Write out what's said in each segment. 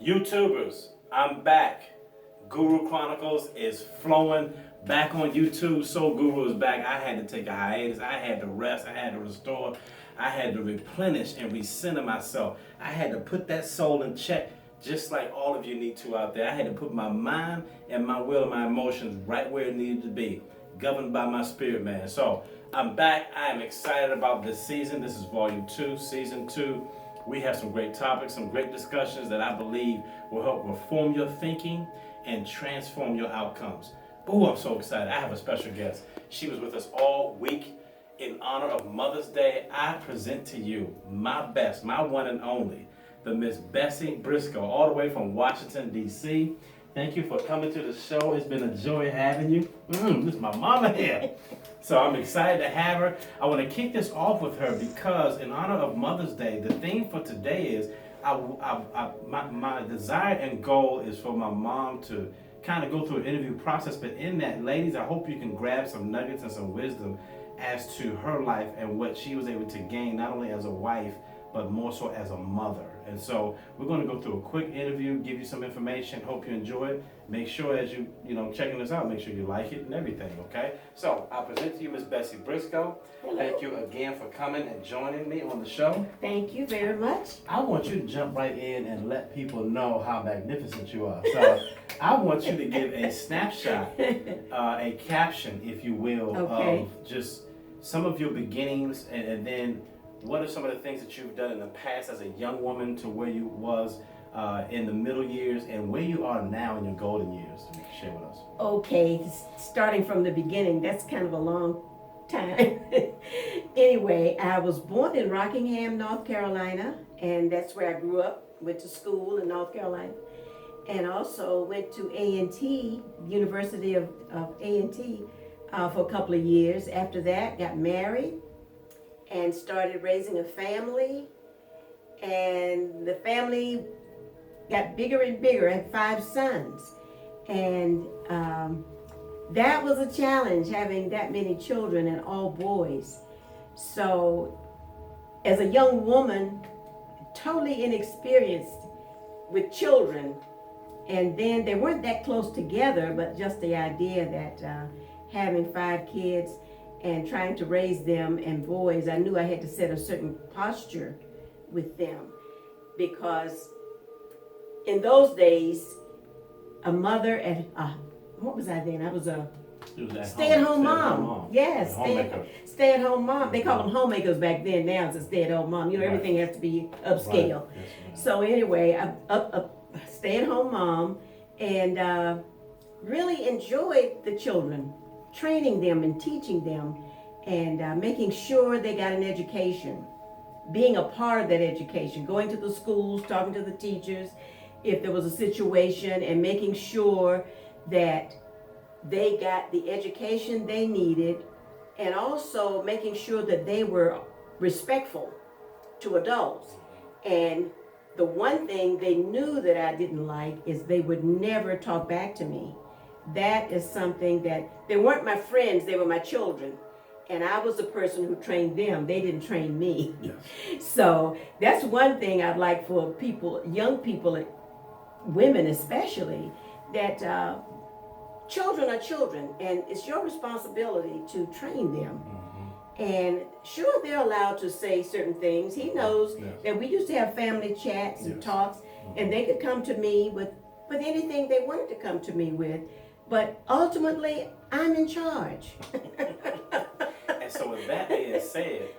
YouTubers, I'm back. Guru Chronicles is flowing back on YouTube. Soul Guru is back. I had to take a hiatus. I had to rest. I had to restore. I had to replenish and recenter myself. I had to put that soul in check, just like all of you need to out there. I had to put my mind and my will and my emotions right where it needed to be, governed by my spirit, man. So I'm back. I am excited about this season. This is volume 2, season 2. We have some great topics, some great discussions that I believe will help reform your thinking and transform your outcomes. Oh, I'm so excited. I have a special guest. She was with us all week. In honor of Mother's Day, I present to you my best, my one and only, the Miss Bessie Briscoe, all the way from Washington, D.C. Thank you for coming to the show. It's been a joy having you. This is my mama here. So I'm excited to have her. I want to kick this off with her because in honor of Mother's Day, the theme for today is my desire and goal is for my mom to kind of go through an interview process. But in that, ladies, I hope you can grab some nuggets and some wisdom as to her life and what she was able to gain, not only as a wife, but more so as a mother. And so we're going to go through a quick interview, give you some information. Hope you enjoy it. Make sure as you checking this out, make sure you like it and everything, okay? So I'll present to you Miss Bessie Briscoe. Hello. Thank you again for coming and joining me on the show. Thank you very much. I want you to jump right in and let people know how magnificent you are. So I want you to give a snapshot, a caption, if you will, Okay. of just some of your beginnings, and then what are some of the things that you've done in the past as a young woman to where you was in the middle years and where you are now in your golden years? Share with us. Okay, starting from the beginning, that's kind of a long time. Anyway, I was born in Rockingham, North Carolina, and that's where I grew up. Went to school in North Carolina, and also went to A&T, University of A&T, for a couple of years. After that, got married and started raising a family, and the family got bigger and bigger. I had 5 sons, and that was a challenge, having that many children and all boys. So as a young woman, totally inexperienced with children, and then they weren't that close together, but just the idea that having 5 kids and trying to raise them and boys, I knew I had to set a certain posture with them, because in those days, a mother at what was I then? I was a stay-at-home mom. Yes, stay-at-home mom. They call them homemakers back then. Now it's a stay-at-home mom. Everything has to be upscale. Right. Yes, so anyway, a stay-at-home mom, and really enjoyed the children, training them and teaching them, and making sure they got an education, being a part of that education, going to the schools, talking to the teachers if there was a situation, and making sure that they got the education they needed, and also making sure that they were respectful to adults. And the one thing they knew that I didn't like is they would never talk back to me. That is something that, they weren't my friends, they were my children. And I was the person who trained them. They didn't train me. Yes. So that's one thing I'd like for people, young people, women especially, that children are children, and it's your responsibility to train them. Mm-hmm. And sure, they're allowed to say certain things. He knows that we used to have family chats and talks, and they could come to me with anything they wanted to come to me with. But ultimately, I'm in charge. And so with that being said,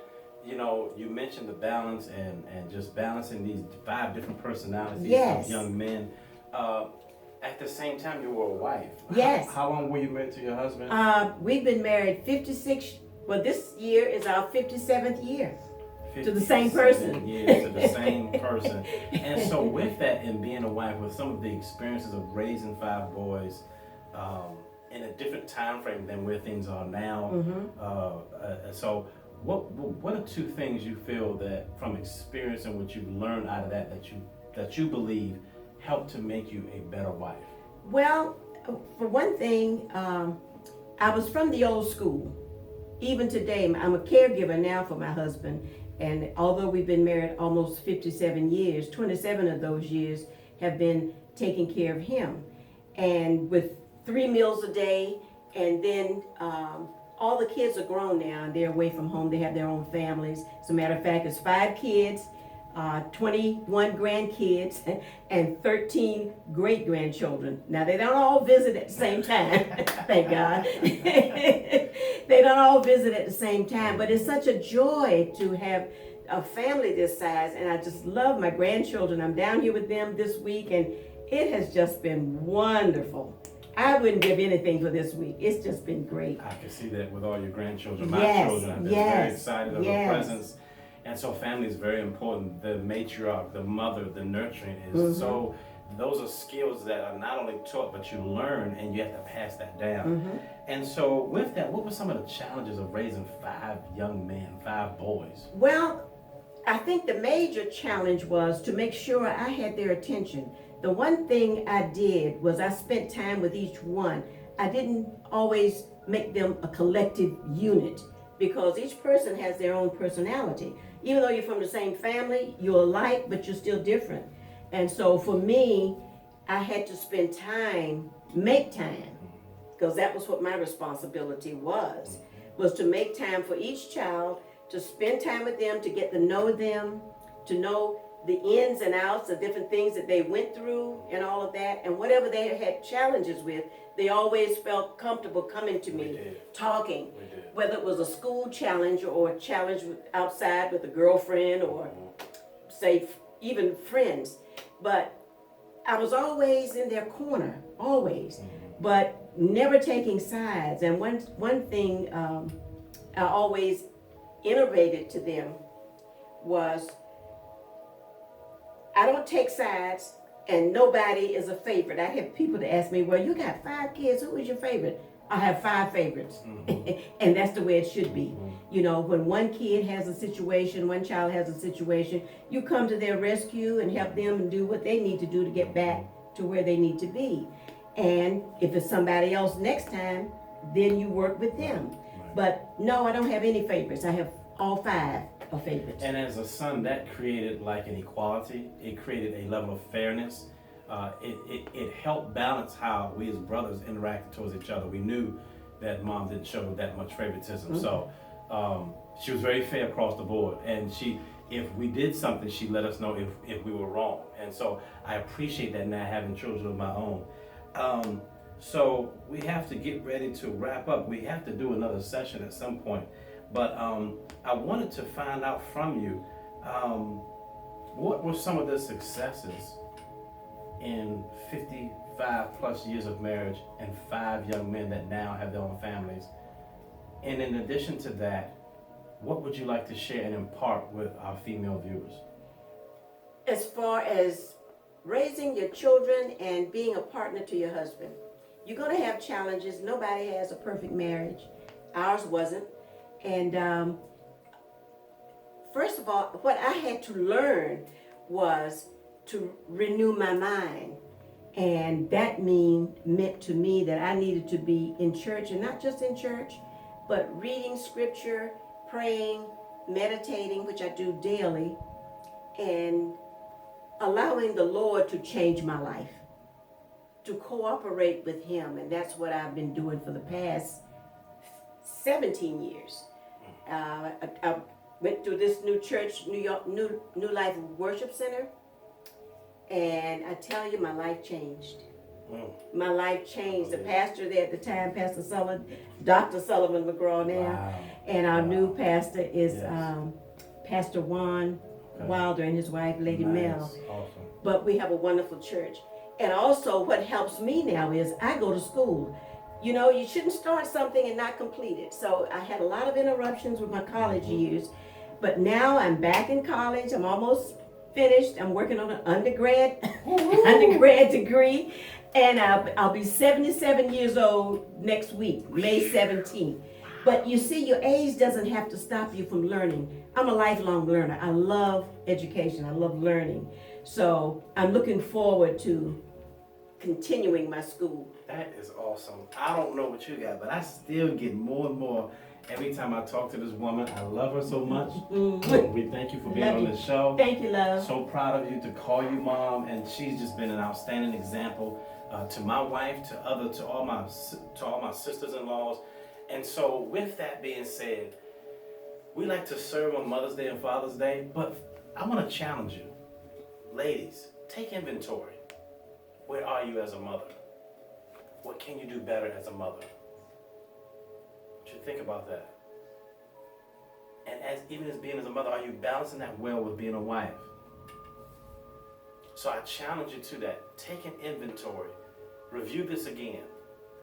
you mentioned the balance and just balancing these 5 different personalities of young men. At the same time, you were a wife. Yes. How long were you married to your husband? We've been married 56, well, this year is our 57th year. To the same person. Yeah, to the same person. And so with that and being a wife, with some of the experiences of raising 5 boys, in a different time frame than where things are now. Mm-hmm. So what are 2 things you feel that from experience and what you've learned out of that you believe helped to make you a better wife? Well, for one thing, I was from the old school. Even today, I'm a caregiver now for my husband, and although we've been married almost 57 years, 27 of those years have been taking care of him. And with 3 meals a day, and then all the kids are grown now and they're away from home. They have their own families. As a matter of fact, it's 5 kids, 21 grandkids, and 13 great grandchildren. Now, they don't all visit at the same time, thank God. They don't all visit at the same time, but it's such a joy to have a family this size, and I just love my grandchildren. I'm down here with them this week, and it has just been wonderful. I wouldn't give anything for this week. It's just been great. I can see that with all your grandchildren. My Yes, children have been yes, very excited of yes. the presence. And so family is very important. The matriarch, the mother, the nurturing is so, those are skills that are not only taught, but you learn and you have to pass that down. And so with that, what were some of the challenges of raising 5 young men, 5 boys? Well, I think the major challenge was to make sure I had their attention. The one thing I did was I spent time with each one. I didn't always make them a collective unit because each person has their own personality. Even though you're from the same family, you're alike, but you're still different. And so for me, I had to spend time, make time, because that was what my responsibility was to make time for each child, to spend time with them, to get to know them, to know the ins and outs, the different things that they went through and all of that. And whatever they had challenges with, they always felt comfortable coming to me, talking. Whether it was a school challenge or a challenge outside with a girlfriend or say even friends. But I was always in their corner, always, but never taking sides. And one thing I always iterated to them was, I don't take sides, and nobody is a favorite. I have people that ask me, well, you got 5 kids, who is your favorite? I have 5 favorites. And that's the way it should be. You know, when one kid has a situation, one child has a situation, you come to their rescue and help them and do what they need to do to get back to where they need to be. And if it's somebody else next time, then you work with them. But no, I don't have any favorites. I have all 5 are favorites. And as a son, that created like an equality. It created a level of fairness. It helped balance how we as brothers interacted towards each other. We knew that mom didn't show that much favoritism. So she was very fair across the board. And if we did something, she let us know if we were wrong. And so I appreciate that now, having children of my own. So we have to get ready to wrap up. We have to do another session at some point. But I wanted to find out from you, what were some of the successes in 55 plus years of marriage and 5 young men that now have their own families? And in addition to that, what would you like to share and impart with our female viewers? As far as raising your children and being a partner to your husband, you're going to have challenges. Nobody has a perfect marriage. Ours wasn't. And first of all, what I had to learn was to renew my mind. And that meant to me that I needed to be in church, and not just in church, but reading scripture, praying, meditating, which I do daily, and allowing the Lord to change my life, to cooperate with Him. And that's what I've been doing for the past 17 years. I went to this new church, New York, New Life Worship Center, and I tell you, my life changed. My life changed. The pastor there at the time, Pastor Sullivan, Dr. Sullivan McGraw now, and our new pastor is Pastor Juan Wilder and his wife, Lady Mel. Awesome. But we have a wonderful church. And also what helps me now is I go to school. You know, you shouldn't start something and not complete it. So I had a lot of interruptions with my college years, but now I'm back in college. I'm almost finished. I'm working on an undergrad degree, and I'll be 77 years old next week, May 17th. But you see, your age doesn't have to stop you from learning. I'm a lifelong learner. I love education. I love learning. So I'm looking forward to continuing my school. That is awesome. I don't know what you got, but I still get more and more Every time I talk to this woman, I love her so much. Mhm. We thank you for being Love on you. the show. Thank you, love. So proud of you to call you mom, and she's just been an outstanding example to my wife, to all my sisters-in-laws. And so, with that being said, we like to serve on Mother's Day and Father's Day, but I want to challenge you, ladies. Take inventory. Where are you as a mother? What can you do better as a mother? What you think about that? And even as being as a mother, are you balancing that well with being a wife? So I challenge you to that. Take an inventory. Review this again.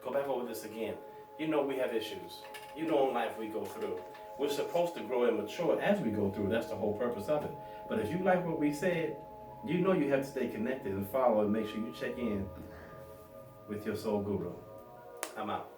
Go back over this again. You know we have issues. You know in life we go through. We're supposed to grow and mature as we go through. That's the whole purpose of it. But if you like what we said, you know you have to stay connected and follow and make sure you check in with your soul guru. I'm out.